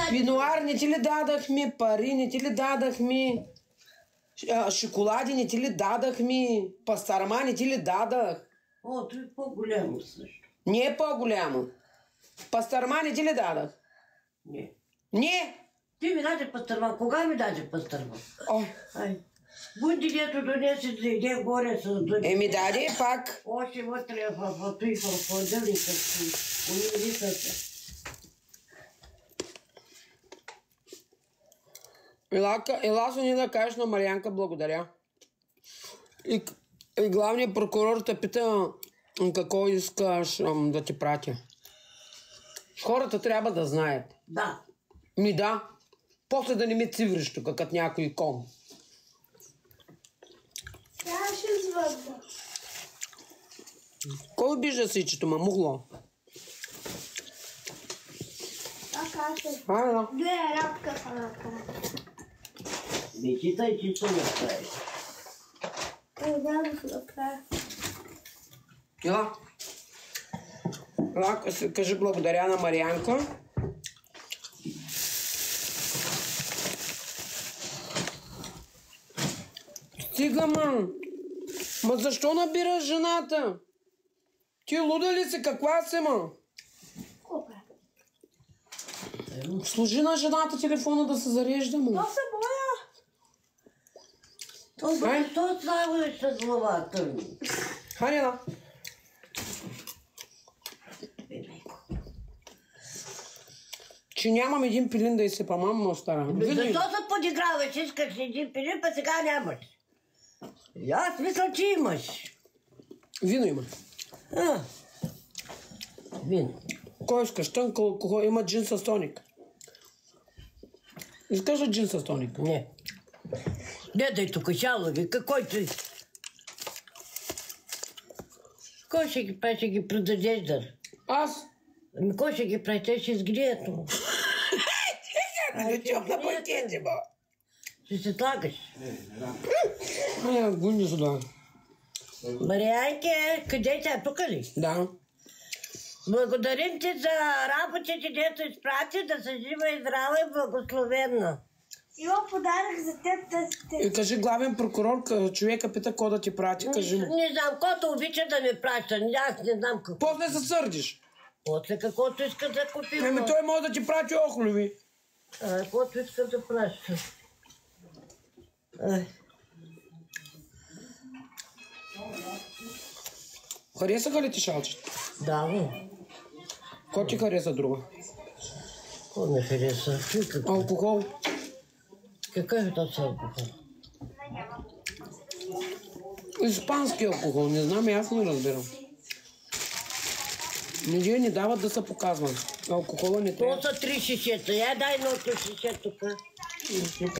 Пинуар не ти ли дадахме, пари не ти ли дадахме, шоколади не ти ли дадахме, пастарма не ти ли дадах? О, това е по-голямо също. Не е по-голямо. Пастарма не ти ли дадах? Не. Не! Ти ми даде пастърма. Кога ми даде пастърма? Ой. Ай. Бунди, дето донесе да иде горе с дъни. Еми даде пак. Още вътре в той в ходилника си. Унизиката. Ела ни да кажеш на Марианка благодаря. И главният прокурор те пита какво искаш да ти пратя. Хората трябва да знаят. Да. Ми да. После да не ме цивриш тук, като някой кон. Тя ще звъдна. Кой обижда сичето, мамугло? Така ще. Да. Гледай, рапка са направи. Не читай, че се направи. Да се направи. Ела, кажи благодаря на Марианка. Стига, ма защо набираш жената? Ти луда ли си? Каква си, ма? Купе. Служи на жената телефона да се зарежда, ма. То се боя. То ставаш с главата ми. Хайде, че нямам един пилин да изсипа, мама остара. Защо се подиграваш? Искаш един пилин, па сега нямаш. Аз мисля, че имаш. Вино има. Вино. Кой искаш? Тънка алкохол, има джин с тоник. Искаш ли джин с тоник? Не. Не дай тук шалови, какой ти? Кой ще ги прави, ще ги продадеш да? Аз? Ами кой ще ги прави, те ще изгрият. Не чух на пакети, ба. Ще се слагаш. Гуни сюда. Марианке, къде са? Тук ли? Да. Благодарим ти за работите, дето изпрати, да се жива и здрава и благословенна. Има подарък за теб. И кажи главен прокурор, човека пита какво да ти прати, кажи му. Не знам, който обича да ми праща, аз не знам какво. После се сърдиш. После каквото иска да купим. Еми той може да ти прати охлюви. Каквото иска да праща. Харесаха ли ти шалчета? Да, бе. Какво ти хареса друга? Какво ми хареса? Алкохол. Какъв е този алкохол? Испански алкохол, не знам, аз не разбирам. Ние не дават да се показват. Алкохола не трябва. Това са 3 шишета. Я дай едното шише тук.